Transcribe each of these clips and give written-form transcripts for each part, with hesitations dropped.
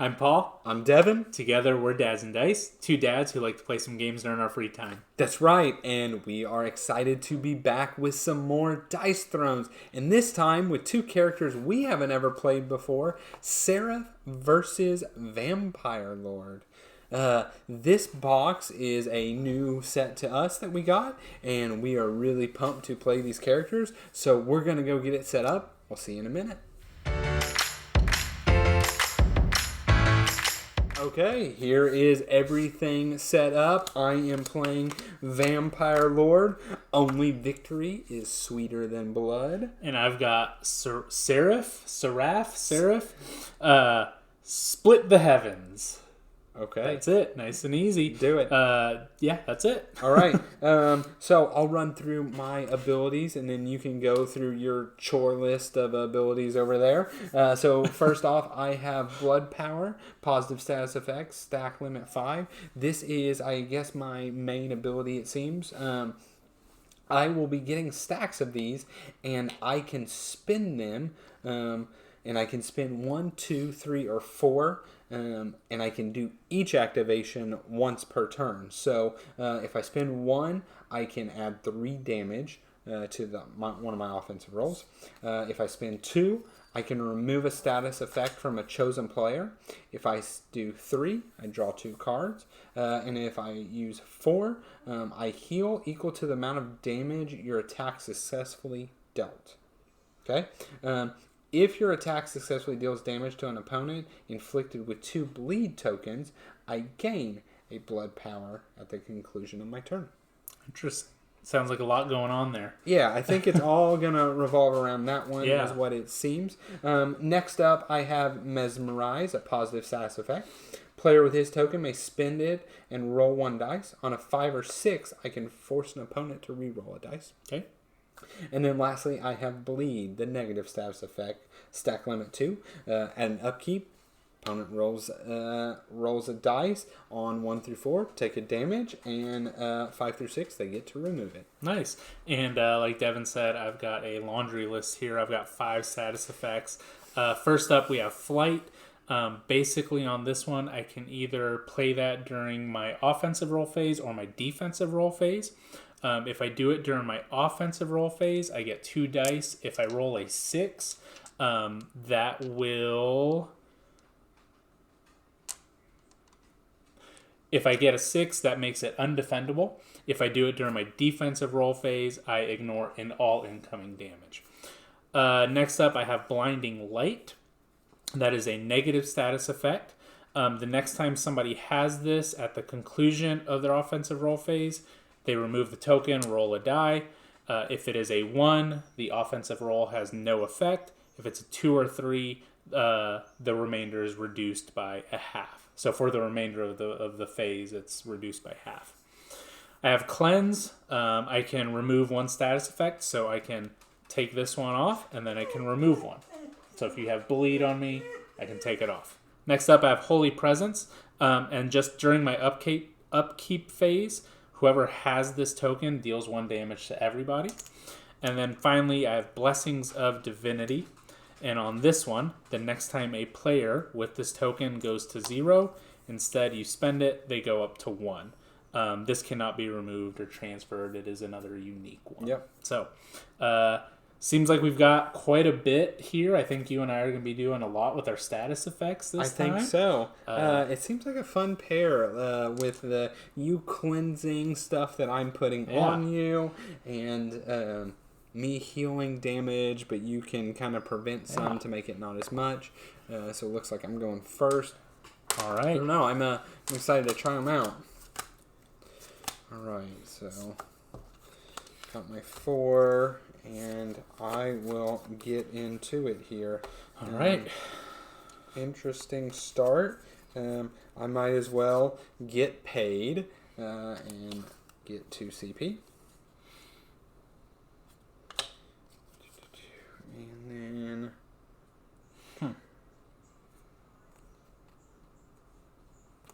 I'm Paul. I'm Devin. Together, we're Dads and Dice, two dads who like to play some games during our free time. That's right, and we are excited to be back with some more Dice Thrones, and this time with two characters we haven't ever played before, Seraph versus Vampire Lord. This box is a new set to us that we got, and we are really pumped to play these characters, so we're going to go get it set up. We'll see you in a minute. Okay, here is everything set up. I am playing Vampire Lord. Only victory is sweeter than blood. And I've got Seraph, Split the Heavens. Okay. That's it. Nice and easy. Do it. Yeah, that's it. All right. So I'll run through my abilities, and then you can go through your chore list of abilities over there. So first off, I have Blood Power, positive status effects, stack limit 5. This is, I guess, my main ability, it seems. I will be getting stacks of these, and I can spin them, and I can spin 1, 2, 3, or 4. And I can do each activation once per turn. So if I spend 1, I can add 3 damage to one of my offensive rolls. If I spend 2, I can remove a status effect from a chosen player. If I do 3, I draw 2 cards. And if I use 4, I heal equal to the amount of damage your attack successfully dealt. Okay? If your attack successfully deals damage to an opponent inflicted with 2 bleed tokens, I gain a blood power at the conclusion of my turn. Interesting. Sounds like a lot going on there. Yeah, I think it's all going to revolve around that one, is what it seems. Next up, I have Mesmerize, a positive status effect. Player with his token may spend it and roll 1 dice. On a 5 or 6, I can force an opponent to re-roll a dice. Okay. And then lastly, I have Bleed, the negative status effect, stack limit 2. At an upkeep, opponent rolls a dice on 1 through 4, take a damage, and 5 through 6, they get to remove it. Nice. And like Devin said, I've got a laundry list here. I've got 5 status effects. First up, we have Flight. Basically on this one, I can either play that during my offensive roll phase or my defensive roll phase. If I do it during my offensive roll phase, I get 2 dice. If I roll a 6, that will... If I get a 6, that makes it undefendable. If I do it during my defensive roll phase, I ignore all incoming damage. Next up, I have Blinding Light. That is a negative status effect. The next time somebody has this at the conclusion of their offensive roll phase, they remove the token, roll a die. If it is a 1, the offensive roll has no effect. If it's a 2 or 3, the remainder is reduced by a half. So for the remainder of the phase, it's reduced by half. I have Cleanse. I can remove 1 status effect, so I can take this one off, and then I can remove 1. So if you have Bleed on me, I can take it off. Next up, I have Holy Presence. And just during my upkeep phase, whoever has this token deals 1 damage to everybody. And then finally, I have Blessings of Divinity. And on this one, the next time a player with this token goes to 0, instead you spend it, they go up to 1. This cannot be removed or transferred. It is another unique one. Yep. So, seems like we've got quite a bit here. I think you and I are going to be doing a lot with our status effects this time. I think so. It seems like a fun pair with the you cleansing stuff that I'm putting on you, and me healing damage, but you can kind of prevent some to make it not as much. So it looks like I'm going first. All right. I don't know. I'm excited to try them out. All right. So got my 4. And I will get into it here. All right. Interesting start. I might as well get paid and get 2 CP. And then...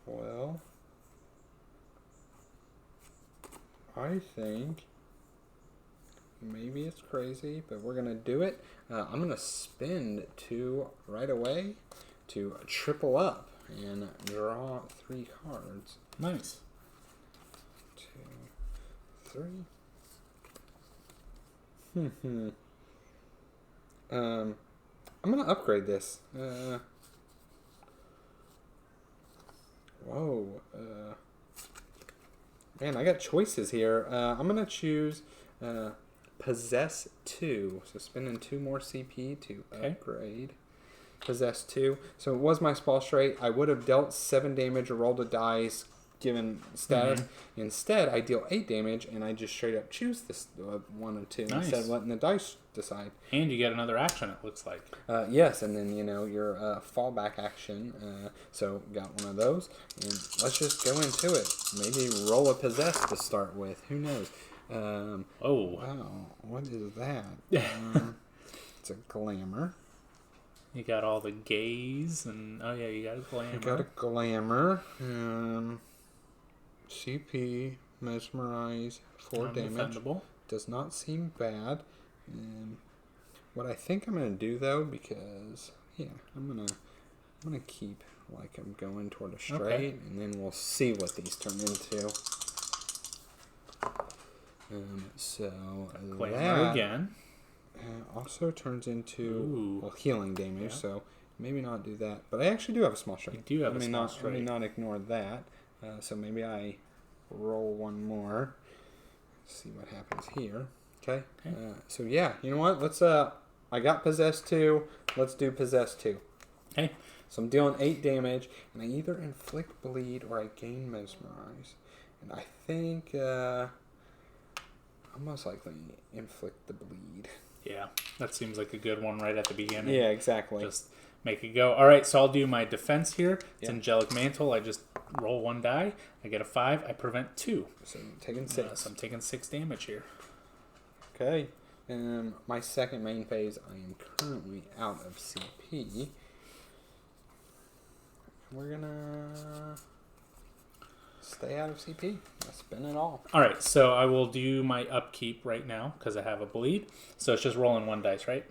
Well... I think... Maybe it's crazy, but we're going to do it. I'm going to spend 2 right away to triple up. and draw 3 cards. Nice. 2, 3. I'm gonna upgrade this. Whoa. Man, I got choices here. I'm gonna choose Possess 2. So spending 2 more CP to upgrade. Possess 2. So it was my small straight. I would have dealt 7 damage or rolled a dice given status. Instead, I deal 8 damage and I just straight up choose this 1 or 2 instead of letting the dice decide. And you get another action, it looks like. Yes, and then, your fallback action. So got one of those. And let's just go into it. Maybe roll a Possess to start with. Who knows? Oh. Wow. What is that? It's a glamour. You got all the gaze and you got a glamour. I got a glamour. CP, mesmerize, 4 damage. Does not seem bad. What I think I'm gonna do though, because I'm gonna keep like I'm going toward a straight, and then we'll see what these turn into. So glamour that again. Also turns into healing damage. So maybe not do that. But I actually do have a small straight. You do have a small straight. Let me not ignore that. So maybe I roll 1 more. See what happens here. Okay. So yeah, you know what? Let's. I got Possess 2. Let's do Possess 2. Okay. So I'm dealing 8 damage, and I either inflict bleed or I gain mesmerize. And I think I'll most likely inflict the bleed. Yeah, that seems like a good one right at the beginning. Yeah, exactly. Just make it go. All right, so I'll do my defense here. It's Angelic Mantle. I just roll 1 die. I get a 5. I prevent 2. So I'm taking 6. So I'm taking 6 damage here. Okay. My second main phase, I am currently out of CP. We're gonna stay out of CP. Let's spin it all. All right, so I will do my upkeep right now because I have a bleed. So it's just rolling 1 dice, right?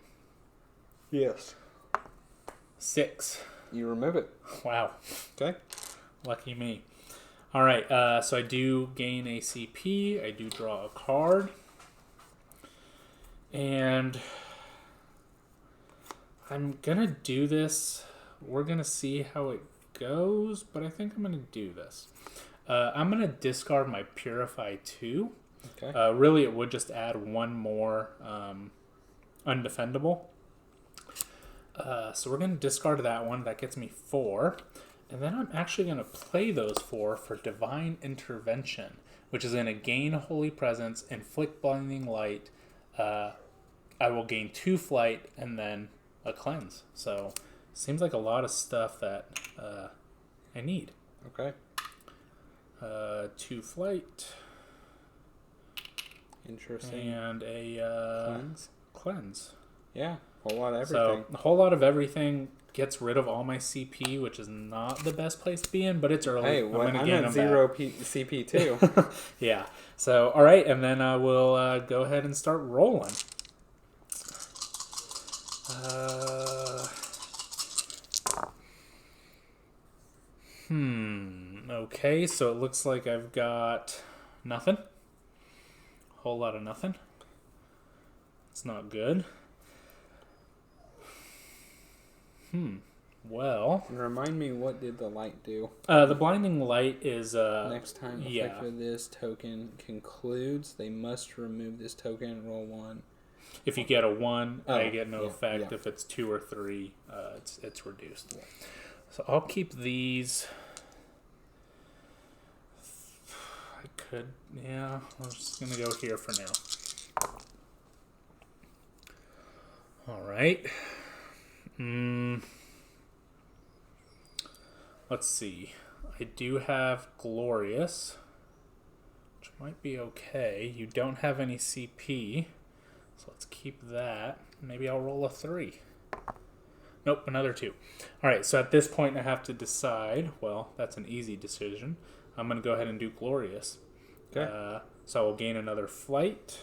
Yes. 6. You remove it. Wow. Okay. Lucky me. All right, so I do gain a CP. I do draw a card. And I'm going to do this. We're going to see how it goes, but I think I'm going to do this. I'm going to discard my Purify 2. Okay. Really, it would just add 1 more undefendable. So we're going to discard that one. That gets me 4. And then I'm actually going to play those 4 for Divine Intervention, which is going to gain Holy Presence, inflict Blinding Light. I will gain 2 flight and then a cleanse. So seems like a lot of stuff that I need. Okay. 2 flight. Interesting. And a cleanse. Yeah, a whole lot of everything. So a whole lot of everything gets rid of all my CP, which is not the best place to be in, but it's early. Hey, I'm at 0 CP too. Yeah. So, all right, and then I will go ahead and start rolling. Okay, so it looks like I've got nothing. Whole lot of nothing. It's not good. Well. Remind me, what did the light do? The blinding light is next time effect for this token concludes, they must remove this token and roll 1. If you get a 1, I get no effect. Yeah. If it's 2 or 3, it's reduced. Yeah. So I'll keep these. I could, I'm just gonna go here for now. All right. Let's see. I do have Glorious, which might be okay. You don't have any CP, so let's keep that. Maybe I'll roll a 3. Nope, another 2. All right, so at this point I have to decide. Well, that's an easy decision. I'm going to go ahead and do Glorious. Okay. So I will gain another flight.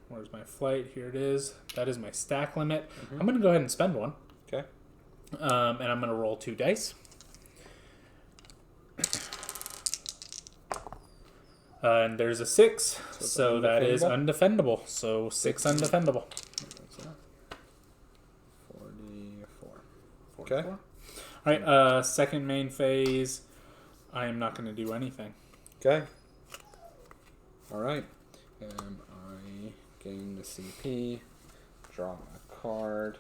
Where's my flight? Here it is. That is my stack limit. I'm going to go ahead and spend 1. Okay. And I'm going to roll 2 dice. And there's a 6, so that is undefendable? undefendable. So 6 undefendable. 44. 44. Okay. All right, second main phase. I am not going to do anything. Okay. All right. I gain the CP, draw a card.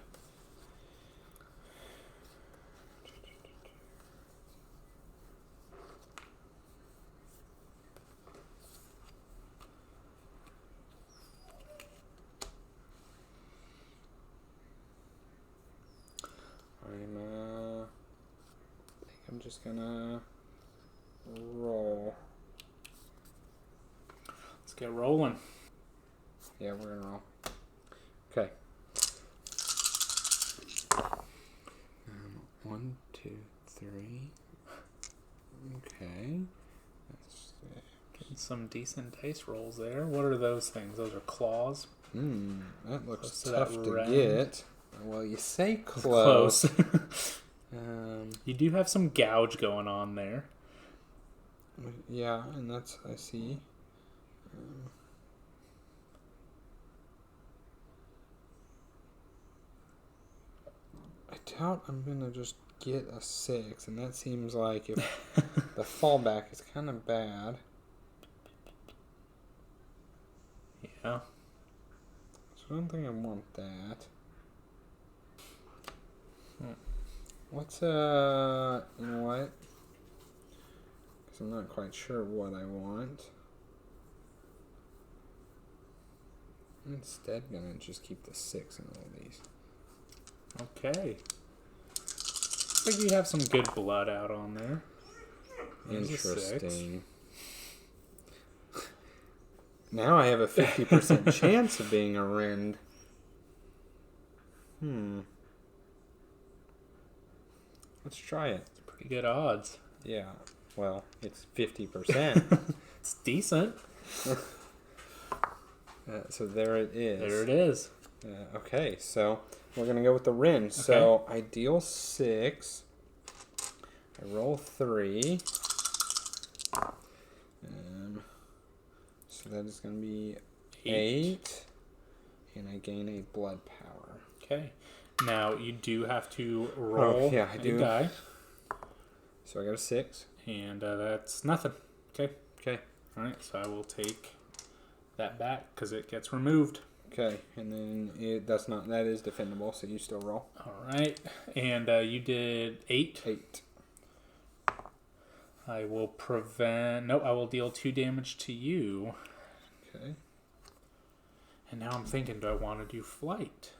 I'm just gonna roll. Let's get rolling. Yeah, we're gonna roll. Okay. 1, 2, 3. Okay. Getting some decent dice rolls there. What are those things? Those are claws. That looks Close to tough that to round. get. Well, you say close. You do have some gouge going on there. Yeah, and that's, I see. I doubt I'm going to just get a 6, and that seems like if the fallback is kind of bad. Yeah. So I don't think I want that. What's, you know what? Because I'm not quite sure what I want. I'm instead going to just keep the 6 in all of these. Okay. Looks like you have some good blood out on there. There's Interesting. Now I have a 50% chance of being a rend. Let's try it. It's pretty good odds. Yeah. Well, it's 50%. It's decent. So there it is. There it is. Okay, so we're going to go with the rend. Okay. So I deal 6. I roll 3. So that is going to be 8. And I gain a blood power. Okay. Now you do have to roll I do. a die. So I got a 6. And that's nothing. Okay. Okay. All right, so I will take that back because it gets removed. Okay, and then that is defendable, so you still roll. All right, and you did 8. 8. I will prevent. Nope, I will deal 2 damage to you. Okay. And now I'm thinking, do I want to do flight?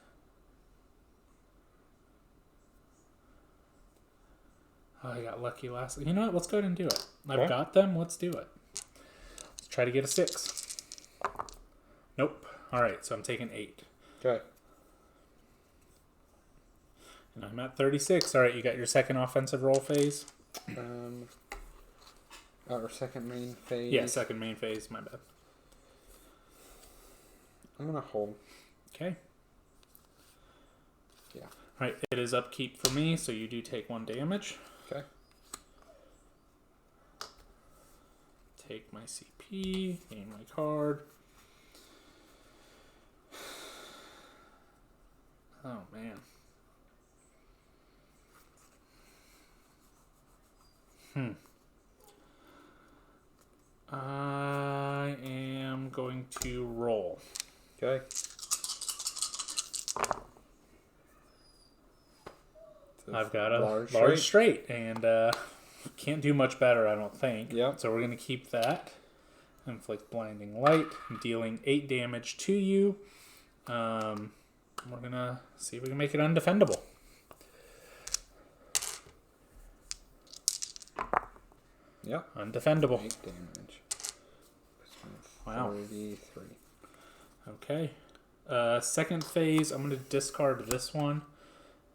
Oh, I got lucky last. You know what? Let's go ahead and do it. Okay. I've got them. Let's do it. Let's try to get a 6. Nope. All right, so I'm taking 8. Okay. And I'm at 36. All right, you got your second offensive roll phase. Or second main phase. Yeah, second main phase. My bad. I'm gonna hold. Okay. Yeah. All right, it is upkeep for me, so you do take 1 damage. Okay. Take my CP, gain my card. Oh, man. I am going to roll. Okay. I've got a large straight, and can't do much better, I don't think. Yep. So we're going to keep that. Inflict blinding light, dealing 8 damage to you. We're going to see if we can make it undefendable. Yep. Undefendable. 8 damage. Wow. 33. Okay. Second phase, I'm going to discard this one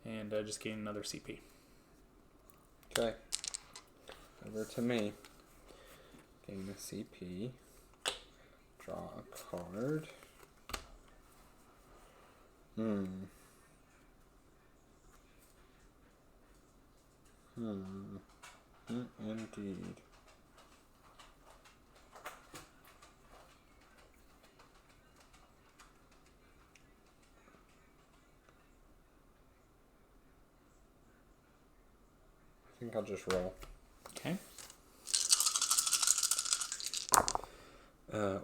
and just gain another CP. Okay. Over to me. Gain a CP. Draw a card. Indeed. think I'll just roll. Okay.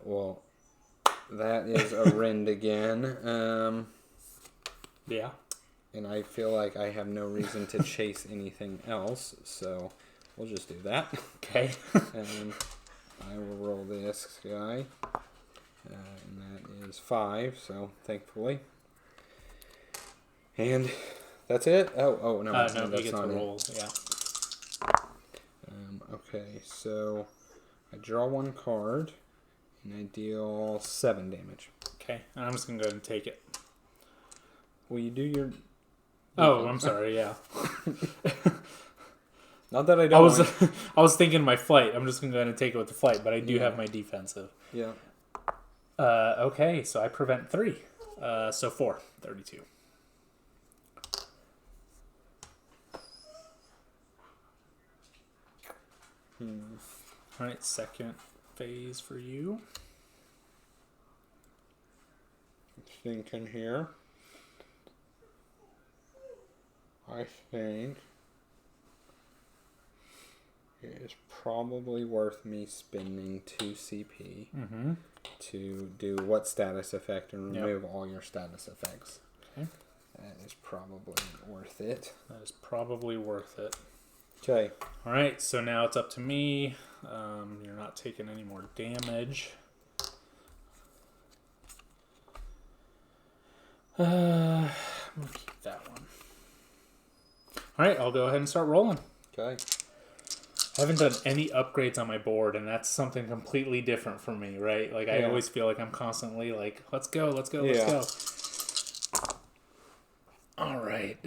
Well, that is a rend again. Yeah. And I feel like I have no reason to chase anything else, so we'll just do that. Okay. And I will roll this guy. And that is 5, so thankfully. And that's it? Oh, no, no, that's you get not to it. roll, yeah. Okay, so I draw 1 card, and I deal 7 damage. Okay, and I'm just going to go ahead and take it. Will you do your... Oh, I'm sorry, yeah. Not that I don't I was thinking my flight. I'm just going to go ahead and take it with the flight, but I do have my defensive. Yeah. Okay, so I prevent 3. So 4, 32. All right, second phase for you. Thinking here. I think it is probably worth me spending 2 CP to do what status effect and remove all your status effects. Okay. That is probably worth it. That is probably worth it. Okay. All right, so now it's up to me. You're not taking any more damage. I'm going to keep that one. All right, I'll go ahead and start rolling. Okay. I haven't done any upgrades on my board, and that's something completely different for me, right? Like, I always feel like I'm constantly like, let's go. All right.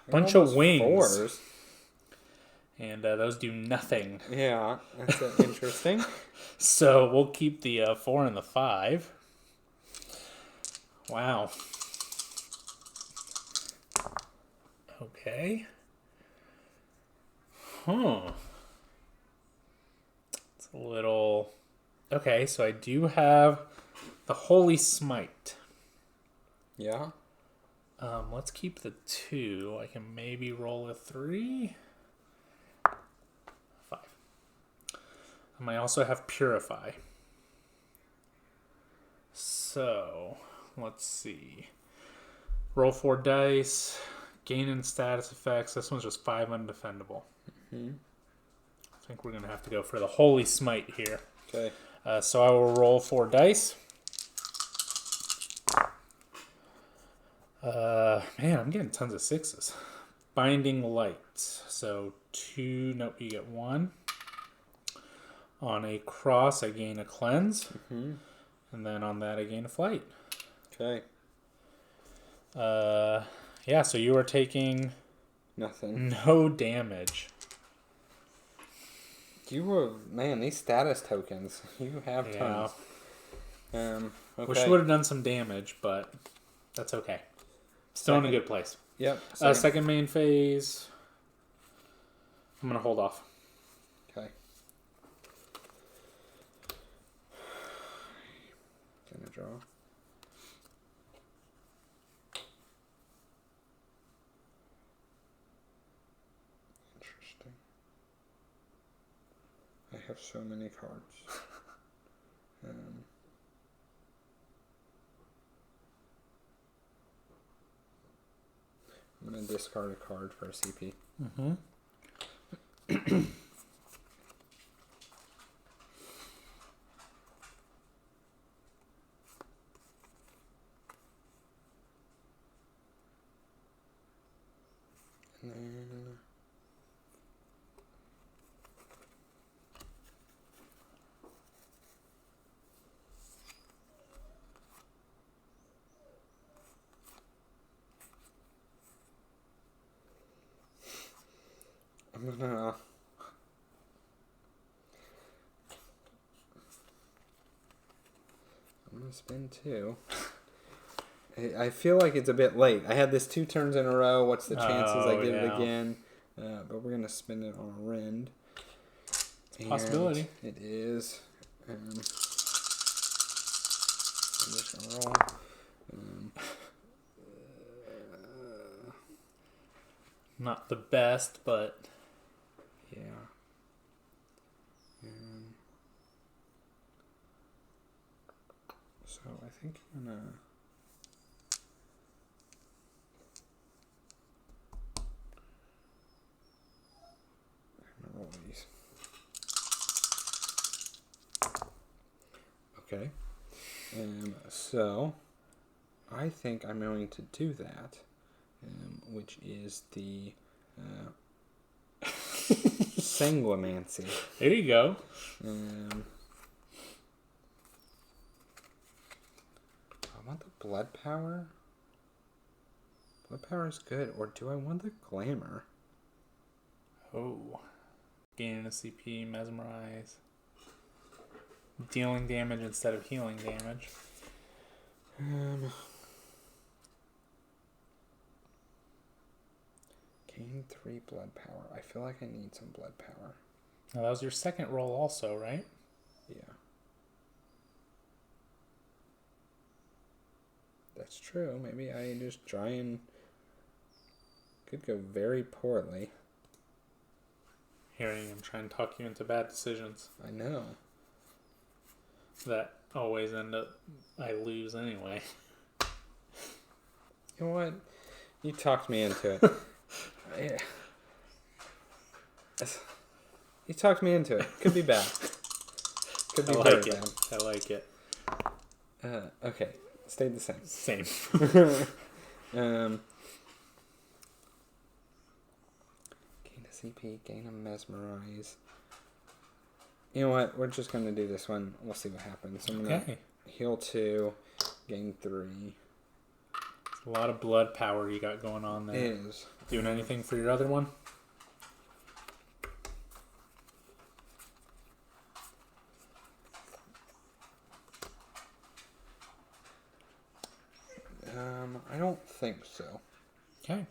Bunch of wings. 4s. And those do nothing. Yeah, that's interesting. So we'll keep the 4 and the 5. Wow. Okay. Huh. It's a little... Okay, so I do have the Holy Smite. Yeah. Let's keep the 2. I can maybe roll a 3. 5. I also have Purify. So, let's see. Roll 4 dice. Gain in status effects. This one's just 5 undefendable. I think we're going to have to go for the Holy Smite here. Okay. So I will roll 4 dice. Man, I'm getting tons of 6s. Binding Light. So 2, nope, you get 1. On a cross, I gain a cleanse. And then on that, I gain a flight. Okay. Yeah, so you are taking... Nothing. No damage. You were... Man, these status tokens. You have tons. Okay. Okay. Wish you would have done some damage, but that's okay. Still in a good place. Yep. Second main phase. I'm going to hold off. Okay. Gonna draw. Interesting. I have so many cards. I'm going to discard a card for a CP. And then... I'm gonna spend 2. I feel like it's a bit late. I had this 2 turns in a row. What's the chances I get it again? But we're gonna spend it on a rend. It's a possibility. It is. I'm just gonna roll. Not the best, but Yeah. So I think I'm gonna. Roll these. Okay. So I think I'm going to do that, which is the sanguimancy. There you go. I want the blood power. Blood power is good, or do I want the glamour? Oh. Gaining a CP, mesmerize. Dealing damage instead of healing damage. Gain 3 blood power. I feel like I need some blood power. Now, that was your second roll also, right? Yeah. That's true. Maybe I just try and... Could go very poorly. Here I am trying to talk you into bad decisions. I know. That always end up... I lose anyway. You know what? You talked me into it. Yeah. You talked me into it. Could be bad. Could be very bad. I like it. Okay. Stayed the same. Same. Gain a CP, gain a mesmerize. You know what? We're just going to do this one. We'll see what happens. I'm going to heal 2, gain 3. A lot of blood power you got going on there. It is. Doing anything for your other one? I don't think so. Okay.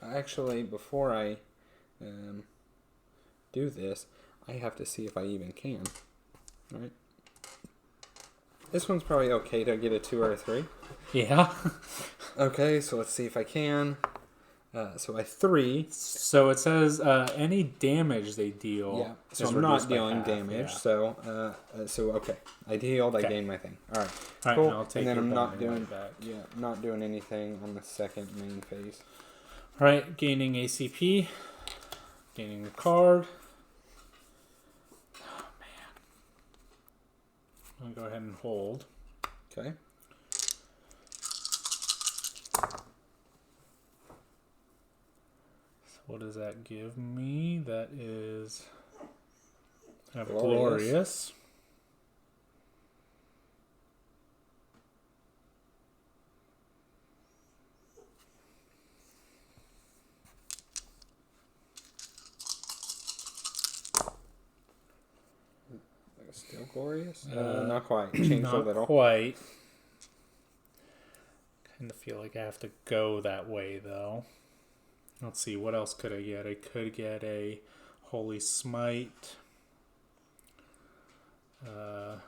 Actually, before I do this, I have to see if I even can. Right? This one's probably okay to get a 2 or a 3. Yeah. Okay, so let's see if I can. So I 3. So it says any damage they deal. Yeah. So is I'm not reduced by dealing half, damage. yeah. So okay. I healed. I gained my thing. All right. All right, Cool. and I'll take and then your I'm not bone doing. right back. Yeah, not doing anything on the second main phase. All right, gaining ACP, gaining a card. Oh man. I'm gonna go ahead and hold. Okay. What does that give me? That is... I have Glorious. Glorious. Still glorious? Not quite. Changed a little. Not quite. Kind of feel like I have to go that way, though. Let's see, what else could I get? I could get a Holy Smite. Looks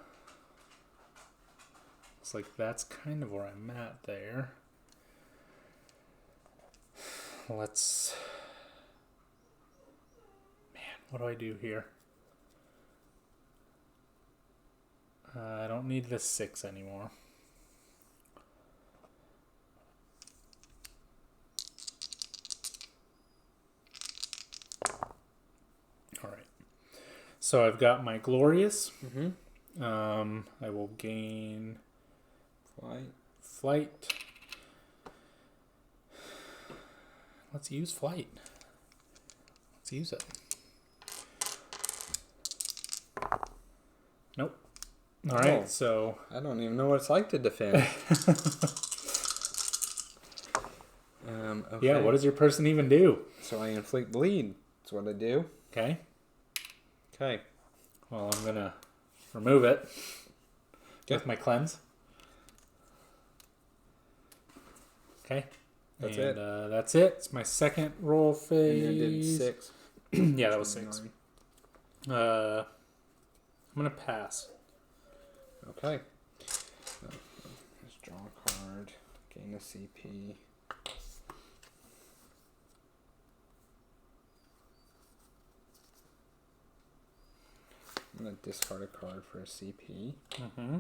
like that's kind of where I'm at there. Let's... Man, what do I do here? I don't need the 6 anymore. So I've got my Glorious. Mm-hmm. I will gain Flight. Let's use Flight. Let's use it. Nope. All right, so... I don't even know what it's like to defend. Okay. Yeah, what does your person even do? So I inflict bleed. That's what I do. Okay. Okay. Well, I'm going to remove it with my cleanse. Okay. That's and, it. That's it. It's my second roll phase. And I did 6. Yeah, that was 6. I'm going to pass. Okay. So, let's draw a card. Gain a CP. going to discard a card for a CP. Mm-hmm.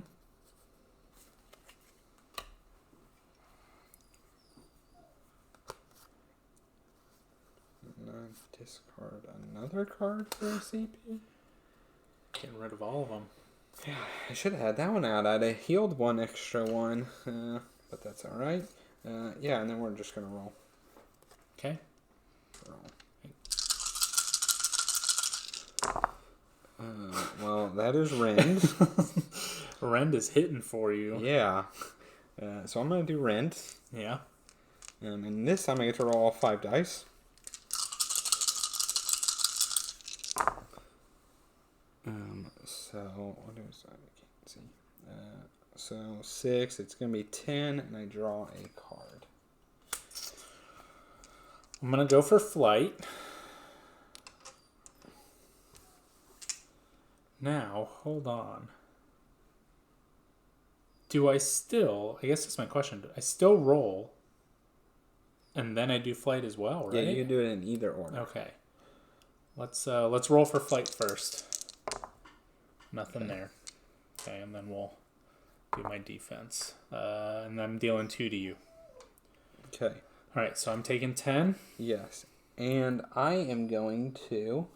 Discard another card for a CP. Getting rid of all of them. Yeah, I should have had that one out. I'd have healed one extra one, but that's all right. Yeah, and then we're just gonna roll. Okay. Well, that is rend. Rend is hitting for you. Yeah. So I'm gonna do rend. Yeah. And this time I get to roll all 5 dice. So what is that? I can't see. So 6. It's gonna be 10, and I draw a card. I'm gonna go for flight. Now, hold on. Do I still? I guess that's my question. Do I still roll, and then I do flight as well, right? Yeah, you can do it in either order. Okay. Let's roll for flight first. Nothing there. Okay, and then we'll do my defense. And I'm dealing 2 to you. Okay. All right, so I'm taking 10. Yes. And I am going to...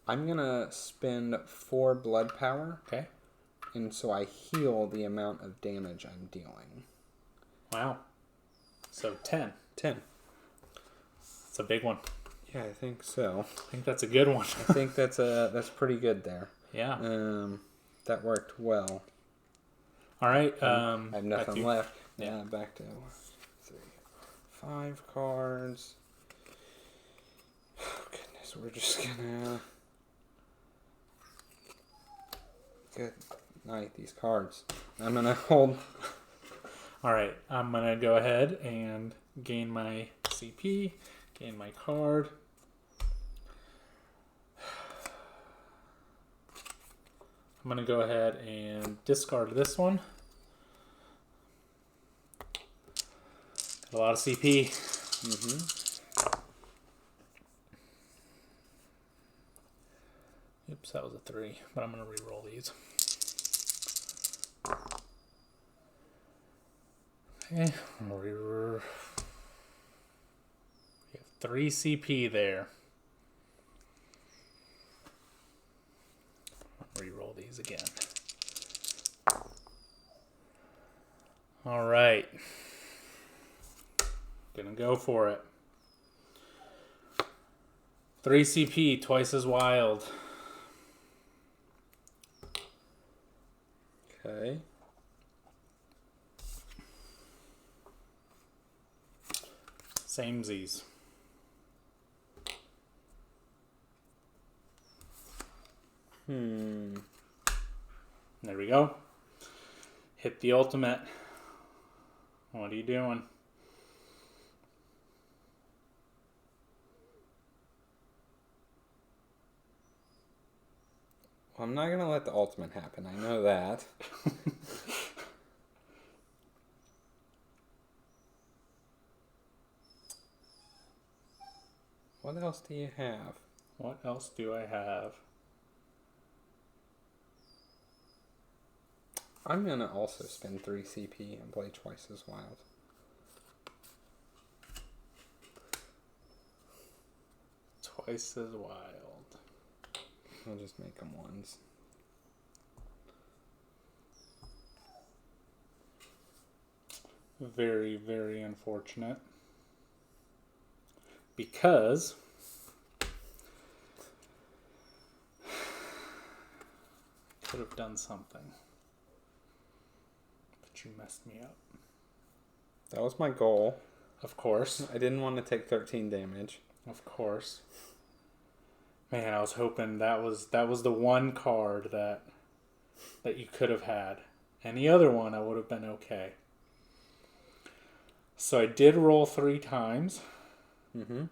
I'm going to spend 4 blood power. Okay. And so I heal the amount of damage I'm dealing. Wow. So 10. 10. It's a big one. Yeah, I think so. I think that's a good one. I think that's pretty good there. Yeah. That worked well. All right. I have nothing left. Yeah. Back to 3, 5 cards. Oh, goodness, we're just gonna... Good night, these cards. I'm gonna hold... All right. I'm going to go ahead and gain my CP, gain my card. I'm going to go ahead and discard this one. Got a lot of CP. Mm-hmm. Oops, that was a 3, but I'm going to re-roll these. Okay, we have 3 CP there. Re-roll these again. All right. Gonna go for it. 3 CP, twice as wild. Okay. Samesies. There we go. Hit the ultimate. What are you doing? Well, I'm not going to let the ultimate happen. I know that. What else do you have? What else do I have? I'm going to also spend 3 CP and play twice as wild. Twice as wild. I'll just make them ones. Very, very unfortunate. Because could have done something. But you messed me up. That was my goal. Of course. I didn't want to take 13 damage. Of course. Man, I was hoping that was the one card that you could have had. Any other one I would have been okay. So I did roll 3 times. Mm-hmm.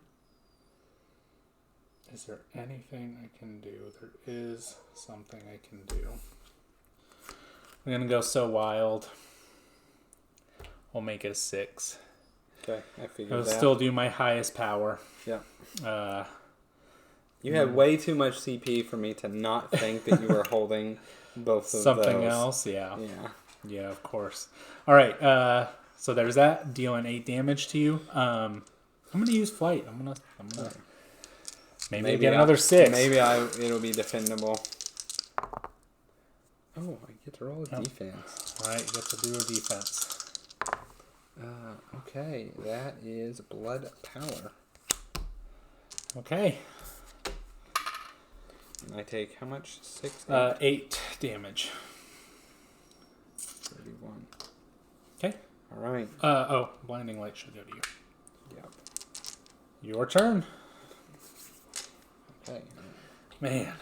Is there anything I can do? There is something I can do. I'm going to go so wild. We'll make it a 6. Okay, I figured I'll that. still do my highest power. Yeah. You had way too much CP for me to not think that you were holding both of those. Something else, yeah. Yeah. Yeah, of course. All right, so there's that. Dealing 8 damage to you. I'm going to use flight. I'm gonna maybe get another 6. Maybe it'll be defendable. Oh, I get to roll a defense. All right, you get to do a defense. Okay, that is blood power. Okay. And I take how much? 6? 8 damage. 31. Okay. All right. Blinding light should go to you. Yep. Your turn. Okay. Man.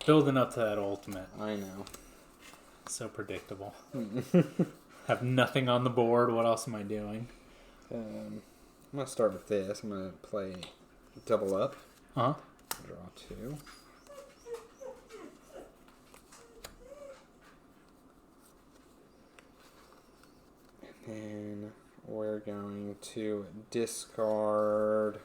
Building up to that ultimate. I know. So predictable. Have nothing on the board. What else am I doing? I'm going to start with this. I'm going to play double up. Uh-huh. Draw 2. And then we're going to discard...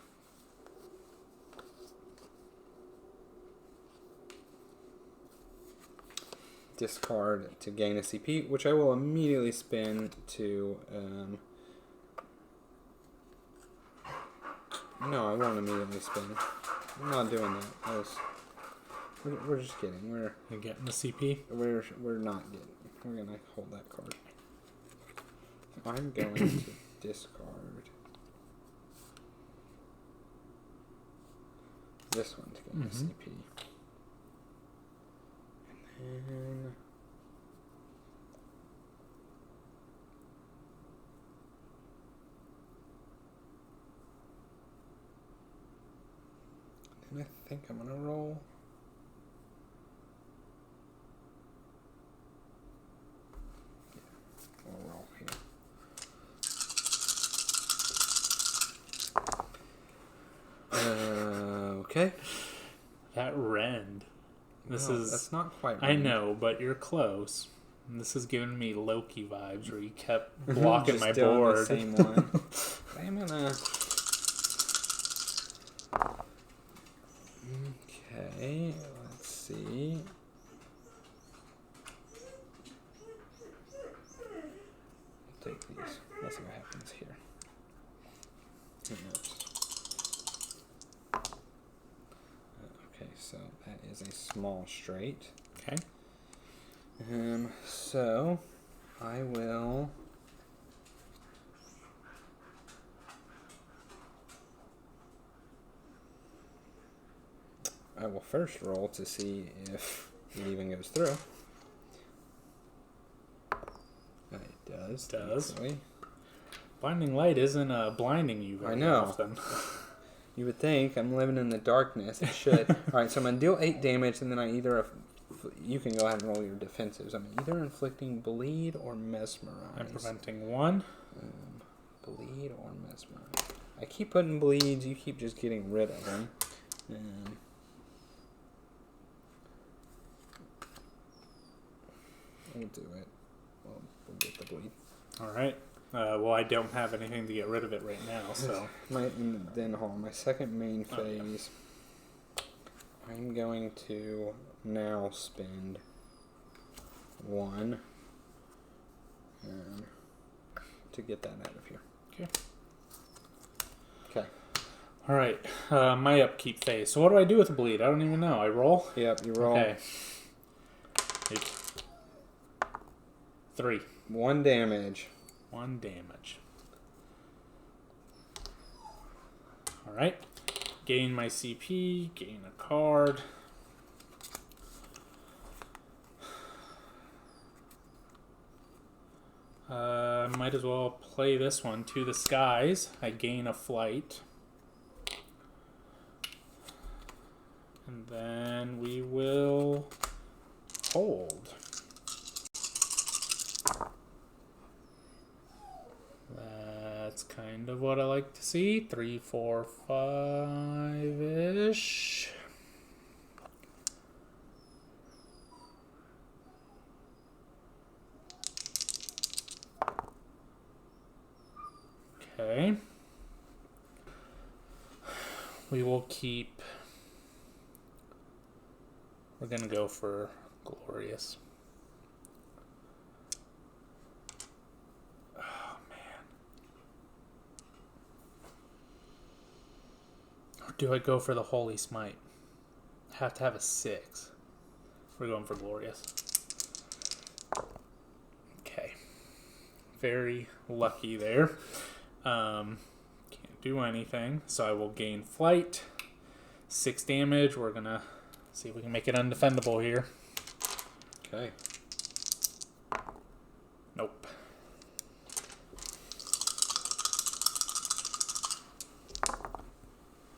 Discard to gain a CP, which I will immediately spin to... No, I won't immediately spin. I'm not doing that. We're just kidding. You're getting the CP? We're not getting. We're gonna hold that card. I'm going to discard this one to get the CP. And then I think I'm gonna roll. Yeah, I'll roll here. Okay. That rend. That's not quite right. I know, but you're close. And this is giving me Loki vibes where you kept blocking my board. The same one. I'm gonna... Okay, let's see. I'll take these. Let's see what happens here. Okay, so that is a small straight. Okay. So I will... I will first roll to see if it even goes through. It does. Thankfully. Blinding light isn't blinding you very often. You would think I'm living in the darkness. It should. Alright, so I'm going to deal 8 damage, and then I either... You can go ahead and roll your defensives. I'm either inflicting bleed or mesmerize. I'm preventing 1. Bleed or mesmerize. I keep putting bleeds. You keep just getting rid of them. We'll do it. We'll get the bleed. All right. Well, I don't have anything to get rid of it right now, so... Then hold on. My second main phase, I'm going to now spend 1 to get that out of here. Okay. All right. My upkeep phase. So what do I do with the bleed? I don't even know. I roll? Yep, you roll. Okay. 3. 1 damage. 1 damage. Alright. Gain my CP. Gain a card. Might as well play this one to the skies. I gain a flight. And then we will hold. That's kind of what I like to see. 3, 4, 5-ish. Okay. We will keep We're going to go for Glorious. Oh, man. Or do I go for the Holy Smite? I have to have a 6. We're going for Glorious. Okay. Very lucky there. Can't do anything, so I will gain flight. 6 damage. We're going to see if we can make it undefendable here. Okay. Nope.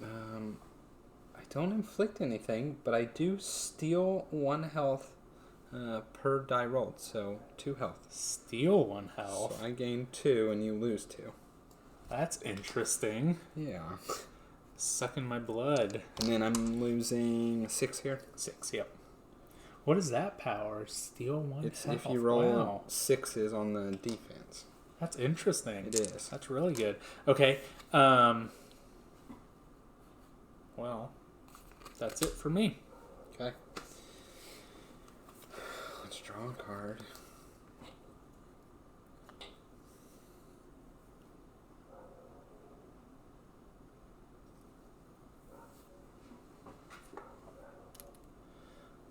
I don't inflict anything, but I do steal 1 health per die rolled, so 2 health. Steal 1 health. So I gain 2 and you lose 2. That's interesting. Yeah. Sucking my blood. And then I'm losing 6 here. 6, yep. What is that power? Steal 1 It's health. if you roll Wow. 6s on the defense. That's interesting. It is. That's really good. Okay. Well, that's it for me. Okay. Let's draw a card.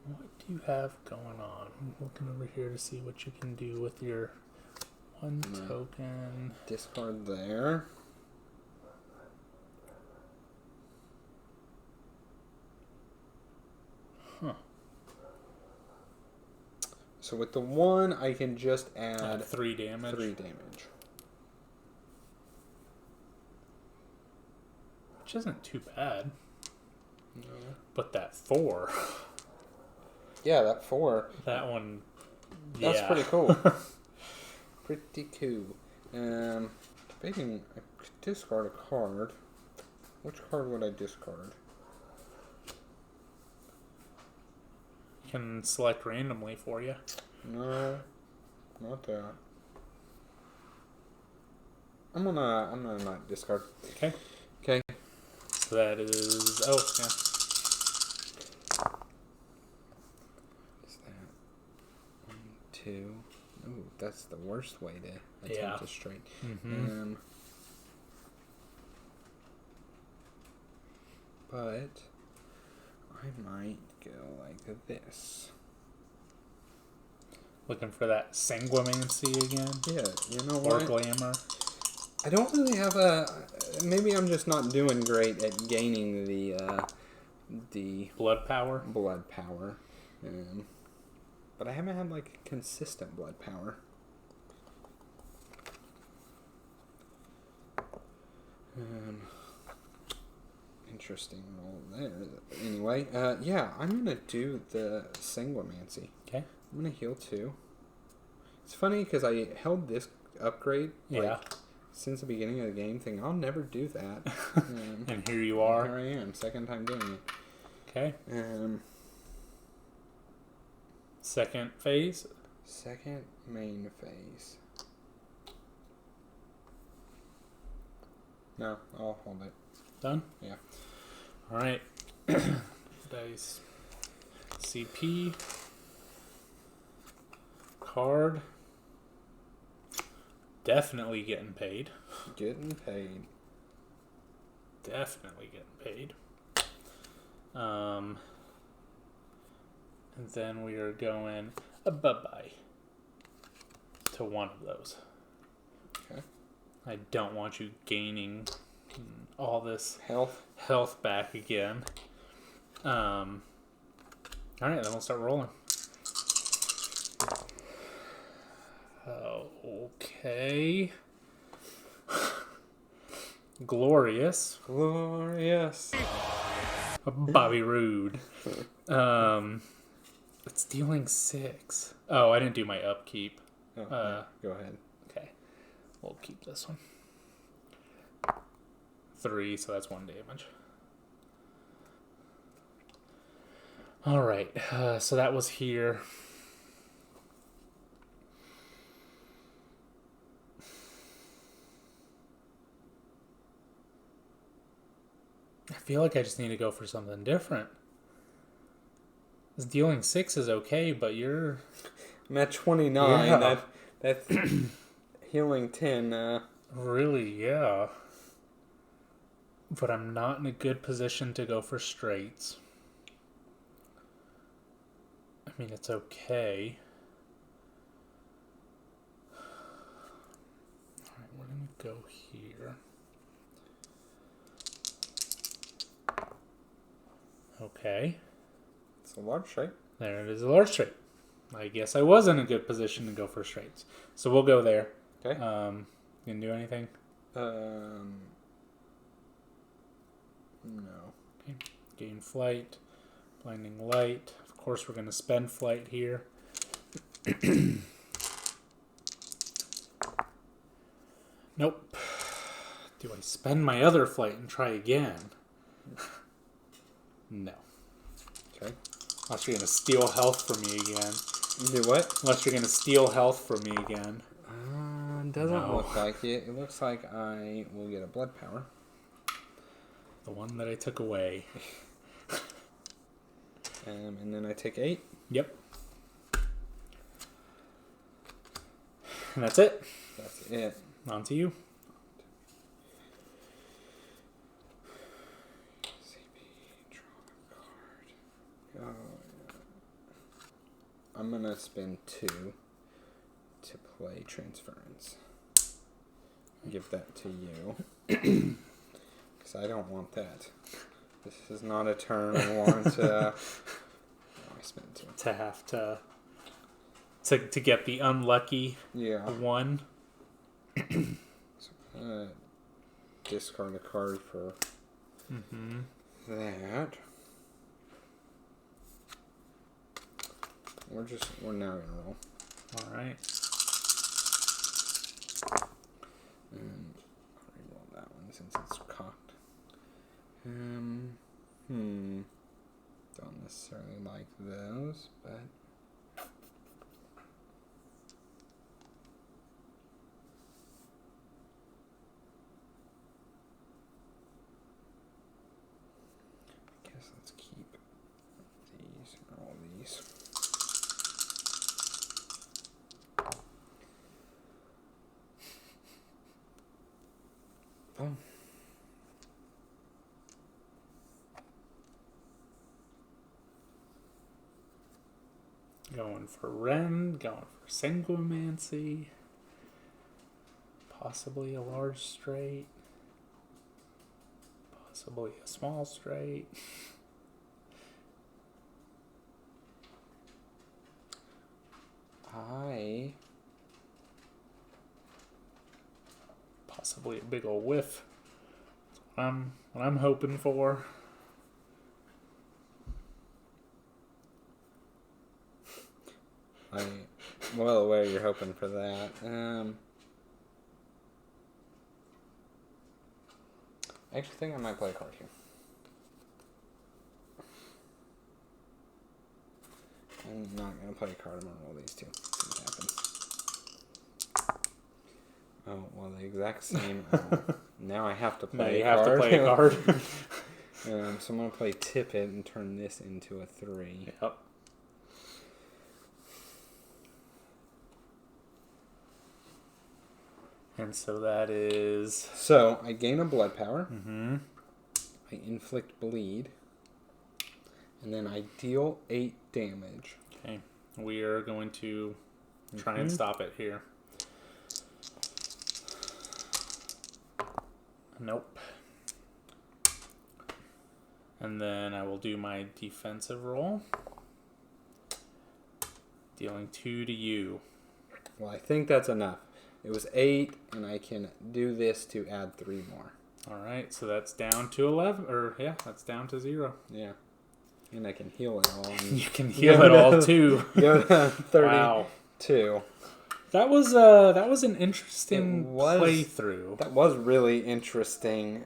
What do you have going on? I'm looking over here to see what you can do with your 1 token. Discard there. Huh. So with the 1, I can just add 3 damage. 3 damage. Which isn't too bad. No. But that 4. Yeah, that 4. That one. That's Yeah. pretty cool. Pretty cool. Debating, I could discard a card. Which card would I discard? Can select randomly for you. No, not that. I'm gonna not discard. Okay. Okay. So that is yeah. Is that 1, 2? Ooh, that's the worst way to attempt Yeah. a straight. Mm-hmm. But I might go like this. Looking for that sanguimancy again. Yeah, you know Or what? glamour. I don't really have a. Maybe I'm just not doing great at gaining the Blood power. blood power. But I haven't had like consistent blood power. Interesting roll there. Anyway, yeah, I'm gonna do the sanguimancy. Okay. I'm gonna heal 2. It's funny because I held this upgrade since the beginning of the game, thing. I'll never do that. And here you are. Here I am, second time doing it. Okay. Second phase. Second main phase. No, I'll hold it. Done? Yeah. Alright. Dice. CP. Card. Definitely getting paid. Getting paid. Definitely getting paid. And then we are going a bye-bye to one of those. Okay. I don't want you gaining all this Health back again. Alright, then we'll start rolling. Okay. Glorious. Bobby Roode. It's dealing 6. Oh, I didn't do my upkeep. Oh, yeah. Go ahead. Okay. We'll keep this one. 3, so that's 1 damage. Alright, so that was here. I feel like I just need to go for something different. Dealing 6 is okay, but you're... I'm at 29. Yeah. That's healing 10. Really, yeah. But I'm not in a good position to go for straights. I mean, it's okay. Alright, we're going to go here. Okay. It's a large straight. There it is, a large straight. I guess I was in a good position to go for straights. So we'll go there. Okay. You gonna do anything? No. Okay. Gain flight. Blinding light. Of course, we're gonna spend flight here. Nope. Do I spend my other flight and try again? No. Okay. Unless you're gonna steal health from me again. You do what? Unless you're gonna steal health from me again. Doesn't look like it. It looks like I will get a blood power. The one that I took away. And then I take 8. Yep. And that's it. That's it. On to you. I'm going to spend 2 to play Transference. Give that to you. Because I don't want that. This is not a turn I want to... I spent 2. To have to get the unlucky one. So, discard a card for that. We're now gonna roll. All right. And I'll re-roll that one since it's cocked. Don't necessarily like those, but I guess let's keep these or all these. Oh. Going for Ren, going for Sanguimancy. Possibly a large straight. Possibly a small straight. Possibly a big old whiff. That's what I'm hoping for. I'm well aware you're hoping for that. I actually think I might play a card here. I'm not going to play a card. I'm going to roll these 2. See what happens. Oh, well, the exact same. Now I have to play a card. Now you have to play a card. So I'm going to play Tip It and turn this into a 3. Yep. And so that is... So, I gain a blood power. Mm-hmm. I inflict bleed. And then I deal 8 damage. Okay. We are going to try and stop it here. Nope. And then I will do my defensive roll. Dealing 2 to you. Well, I think that's enough. It was 8, and I can do this to add 3 more. All right, so that's down to 11, that's down to 0. Yeah. And I can heal it all. You can heal it all, too. Go to 32. Wow. That was an interesting playthrough. That was really interesting.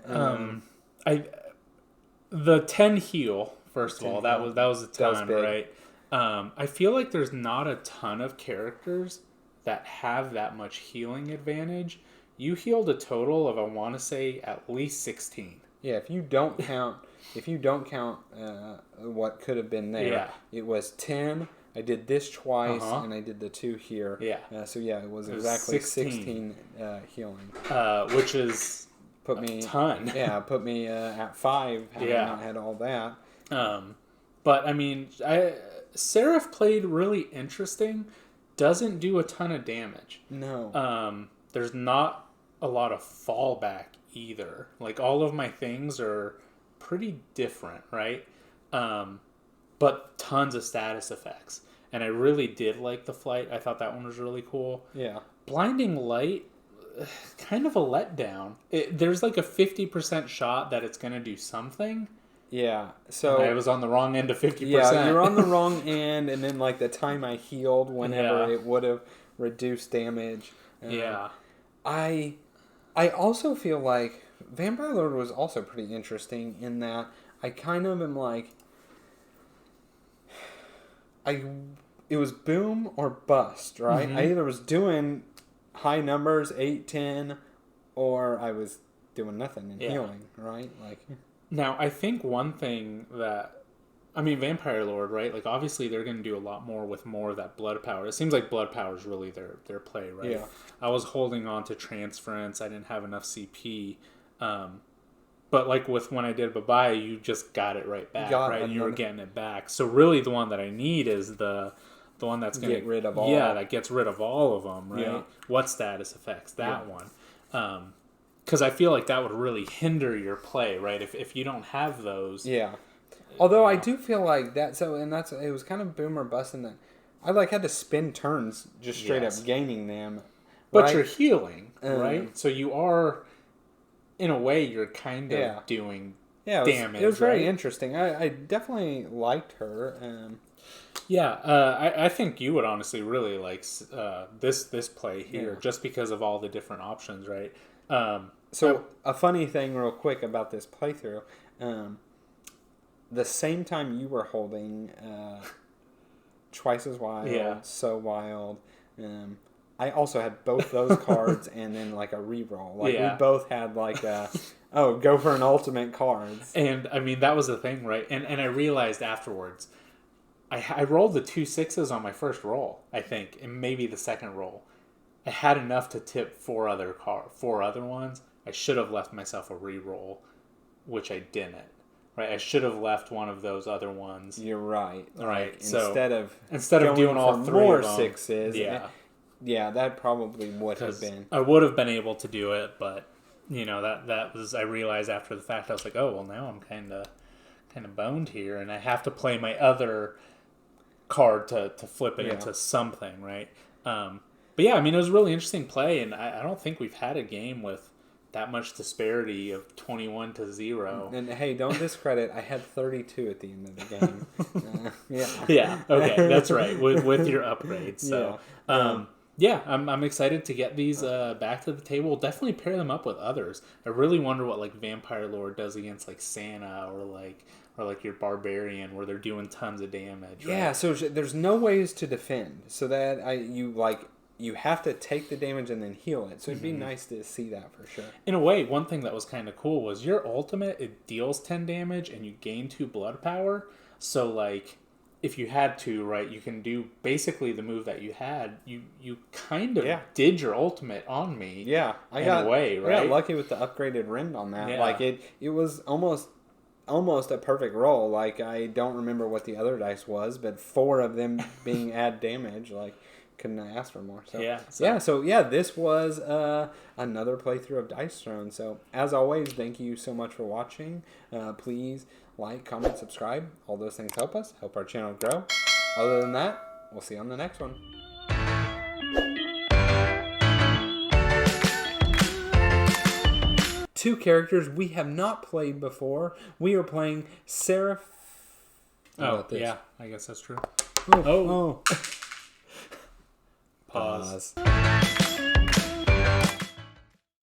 The 10 heal, first of all, that was a ton, right? I feel like there's not a ton of characters that have that much healing advantage. You healed a total of, I want to say, at least 16. Yeah, if you don't count what could have been there, it was 10. I did this twice, and I did the 2 here. Yeah. So yeah, it was exactly 16 healing, which is a ton. Yeah, put me at 5. Having not had all that. But I mean, Seraph played really interesting. Doesn't do a ton of damage. No. There's not a lot of fallback either. Like, all of my things are pretty different, right? But tons of status effects. And I really did like the flight. I thought that one was really cool. Yeah. Blinding Light, kind of a letdown. There's like a 50% shot that it's going to do something. Yeah, so... And I was on the wrong end of 50%. Yeah, you're on the wrong end, and then like the time I healed whenever it would have reduced damage. I also feel like Vampire Lord was also pretty interesting in that I kind of am like... It was boom or bust, right? I either was doing high numbers, 8, 10, or I was doing nothing and healing, right? Like... Now, I think one thing that... I mean, Vampire Lord, right? Like, obviously, they're going to do a lot more with more of that blood power. It seems like blood power is really their play, right? Yeah. I was holding on to transference. I didn't have enough CP. But, like, with when I did Bye-Bye, you just got it right back, right? And you were getting it back. So, really, the one that I need is the one that's going to... Get rid of all. Yeah, that gets rid of all of them, right? Yeah. What status effects? That one. Because I feel like that would really hinder your play, right? If you don't have those. Yeah. Although I do feel like that, it was kind of boom or bust in that I like had to spin turns just straight up gaining them. But you're healing, right? So you are, in a way, you're kind of doing damage. It was very interesting. I definitely liked her. I think you would honestly really like this play here, just because of all the different options, right? So a funny thing real quick about this playthrough, the same time you were holding Twice as Wild, So Wild, I also had both those cards and then like a reroll. Like we both had like go for an ultimate cards. And I mean, that was the thing, right? And I realized afterwards, I rolled the 2 6s on my first roll, I think, and maybe the second roll. I had enough to tip 4 other ones. I should have left myself a reroll, which I didn't. Right, I should have left one of those other ones. You're right. Right, like, so instead of doing all 3 more of them, 6s, that probably would have been. I would have been able to do it, but that was. I realized after the fact, I was like, oh well, now I'm kind of boned here, and I have to play my other card to flip it into something, right? But yeah, I mean, it was a really interesting play, and I don't think we've had a game with that much disparity of 21-0. And hey, don't discredit. I had 32 at the end of the game. Yeah. Okay, that's right. With your upgrades. So, I'm excited to get these back to the table. We'll definitely pair them up with others. I really wonder what like Vampire Lord does against like Santa or like your Barbarian, where they're doing tons of damage. Right? Yeah. So there's no ways to defend. So that you have to take the damage and then heal it. So it'd be nice to see that for sure. In a way, one thing that was kind of cool was your ultimate, it deals 10 damage and you gain 2 blood power. So, like, if you had to, right, you can do basically the move that you had. You kind of did your ultimate on me. Yeah. In a way, right? I got lucky with the upgraded rend on that. Yeah. Like, it was almost a perfect roll. Like, I don't remember what the other dice was, but 4 of them being add damage, like... couldn't ask for more. So this was another playthrough of Dice Throne. So as always, thank you so much for watching. Please like, comment, subscribe. All those things help us, help our channel grow. Other than that, we'll see you on the next one. 2 characters we have not played before. We are playing Seraph. Oh, yeah, I guess that's true. Oh. Pause.